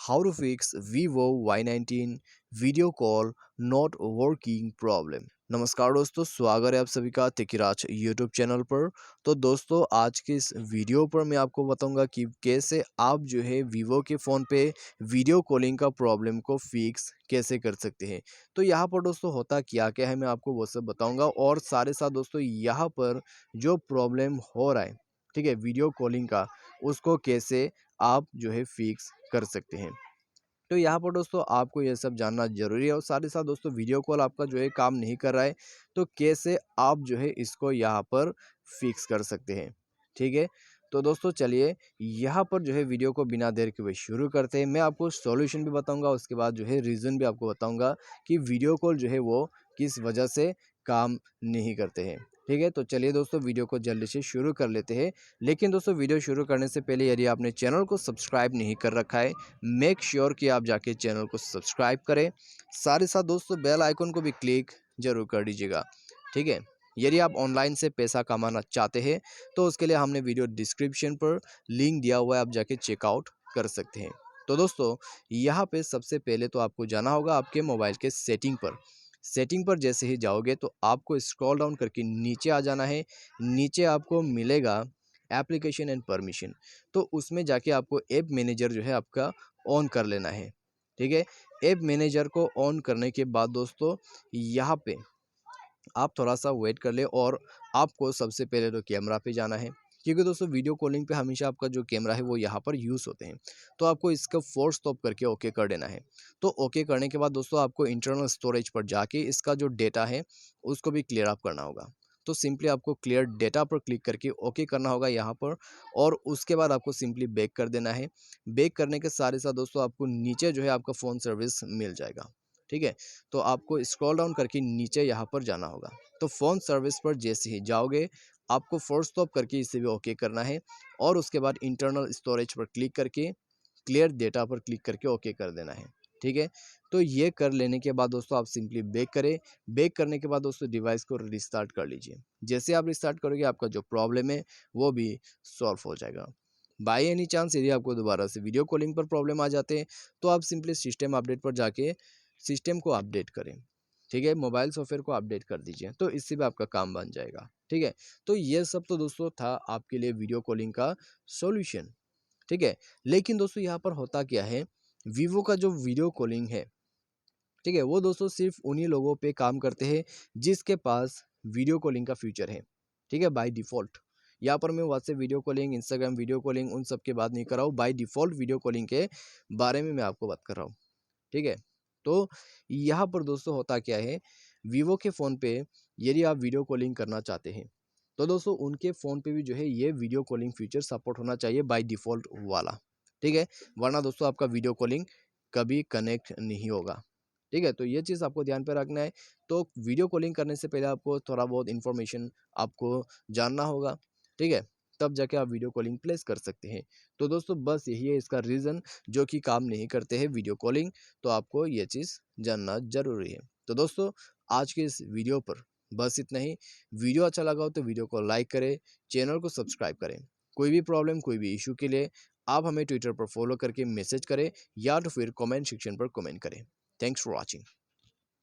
How to fix Vivo Y19 video call not working problem. नमस्कार दोस्तों, स्वागत है आप सभी का तिकिराज यूट्यूब चैनल पर। तो दोस्तों, आज के इस वीडियो पर मैं आपको बताऊंगा कि कैसे आप जो है Vivo के फ़ोन पे वीडियो कॉलिंग का प्रॉब्लम को फिक्स कैसे कर सकते हैं। तो यहाँ पर दोस्तों होता क्या क्या है, मैं आपको वो सब बताऊंगा और सारे साथ दोस्तों यहाँ पर जो प्रॉब्लम हो रहा है, ठीक है, वीडियो कॉलिंग का, उसको कैसे आप जो है फिक्स कर सकते हैं। तो यहाँ पर दोस्तों आपको ये सब जानना ज़रूरी है और साथ ही साथ दोस्तों वीडियो कॉल आपका जो है काम नहीं कर रहा है, तो कैसे आप जो है इसको यहाँ पर फिक्स कर सकते हैं। ठीक है, तो दोस्तों चलिए यहाँ पर जो है वीडियो को बिना देर के हुए शुरू करते हैं। मैं आपको सॉल्यूशन भी बताऊंगा, उसके बाद जो है रीज़न भी आपको बताऊंगा कि वीडियो कॉल जो है वो किस वजह से काम नहीं करते हैं। ठीक है, तो चलिए दोस्तों वीडियो को जल्दी से शुरू कर लेते हैं। लेकिन दोस्तों वीडियो शुरू करने से पहले यदि आपने चैनल को सब्सक्राइब नहीं कर रखा है, मेक श्योर कि आप जाके चैनल को सब्सक्राइब करें। साथ ही साथ दोस्तों बेल आइकन को भी क्लिक जरूर कर दीजिएगा। ठीक है, यदि आप ऑनलाइन से पैसा कमाना चाहते हैं तो उसके लिए हमने वीडियो डिस्क्रिप्शन पर लिंक दिया हुआ है, आप जाके चेकआउट कर सकते हैं। तो दोस्तों यहाँ पे सबसे पहले तो आपको जाना होगा आपके मोबाइल के सेटिंग पर जैसे ही जाओगे तो आपको स्क्रॉल डाउन करके नीचे आ जाना है। नीचे आपको मिलेगा एप्लीकेशन एंड परमिशन, तो उसमें जाके आपको ऐप मैनेजर जो है आपका ऑन कर लेना है। ठीक है, ऐप मैनेजर को ऑन करने के बाद दोस्तों यहाँ पे आप थोड़ा सा वेट कर ले और आपको सबसे पहले तो कैमरा पे जाना है, क्योंकि दोस्तों वीडियो कॉलिंग पे हमेशा आपका जो कैमरा है वो यहाँ पर यूज़ होते हैं। तो आपको इसका फोर्स स्टॉप करके ओके कर देना है। तो ओके करने के बाद दोस्तों आपको इंटरनल स्टोरेज पर जाके इसका जो डेटा है उसको भी क्लियर अप करना होगा। तो सिंपली आपको क्लियर डेटा पर क्लिक करके ओके करना होगा यहाँ पर, और उसके बाद आपको सिंपली बैक कर देना है। बैक करने के साथ ही साथ दोस्तों आपको नीचे जो है आपका फ़ोन सर्विस मिल जाएगा। ठीक है, तो आपको स्क्रॉल डाउन करके नीचे यहाँ पर जाना होगा। तो फ़ोन सर्विस पर जैसे ही जाओगे आपको फोर्स स्टॉप करके इसे भी ओके करना है, और उसके बाद इंटरनल स्टोरेज पर क्लिक करके क्लियर डेटा पर क्लिक करके ओके कर देना है। ठीक है, तो ये कर लेने के बाद दोस्तों आप सिंपली बैक करें। बैक करने के बाद दोस्तों डिवाइस को रिस्टार्ट कर लीजिए। जैसे आप रिस्टार्ट करोगे आपका जो प्रॉब्लम है वो भी सॉल्व हो जाएगा। बाय एनी चांस यदि आपको दोबारा से वीडियो कॉलिंग पर प्रॉब्लम आ जाते हैं तो आप सिंपली सिस्टम अपडेट पर जाके सिस्टम को अपडेट करें। ठीक है, मोबाइल सॉफ्टवेयर को अपडेट कर दीजिए, तो इससे भी आपका काम बन जाएगा। ठीक है, तो ये सब तो दोस्तों था आपके लिए वीडियो कॉलिंग का सॉल्यूशन। ठीक है, लेकिन दोस्तों यहाँ पर होता क्या है, वीवो का जो वीडियो कॉलिंग है, ठीक है, वो दोस्तों सिर्फ उन्हीं लोगों पे काम करते हैं जिसके पास वीडियो कॉलिंग का फीचर है। ठीक है, बाय डिफ़ॉल्ट यहाँ पर मैं WhatsApp video calling, Instagram video calling उन सब की बात नहीं कर रहा हूँ, बाय डिफ़ॉल्ट वीडियो कॉलिंग के बारे में मैं आपको बात कर रहा हूँ। ठीक है, तो यहाँ पर दोस्तों होता क्या है, वीवो के फ़ोन पे यदि आप वीडियो कॉलिंग करना चाहते हैं तो दोस्तों उनके फ़ोन पे भी जो है ये वीडियो कॉलिंग फीचर सपोर्ट होना चाहिए बाय डिफ़ॉल्ट वाला। ठीक है, वरना दोस्तों आपका वीडियो कॉलिंग कभी कनेक्ट नहीं होगा। ठीक है, तो ये चीज़ आपको ध्यान पे रखना है। तो वीडियो कॉलिंग करने से पहले आपको थोड़ा बहुत इन्फॉर्मेशन आपको जानना होगा। ठीक है, तब जाके आप वीडियो कॉलिंग प्लेस कर सकते हैं। तो दोस्तों बस यही है इसका रीज़न, जो कि काम नहीं करते हैं वीडियो कॉलिंग, तो आपको ये चीज़ जानना ज़रूरी है। तो दोस्तों आज के इस वीडियो पर बस इतना ही। वीडियो अच्छा लगा हो तो वीडियो को लाइक करें, चैनल को सब्सक्राइब करें। कोई भी प्रॉब्लम, कोई भी इशू के लिए आप हमें ट्विटर पर फॉलो करके मैसेज करें या तो फिर कमेंट सेक्शन पर कमेंट करें। Thanks for watching.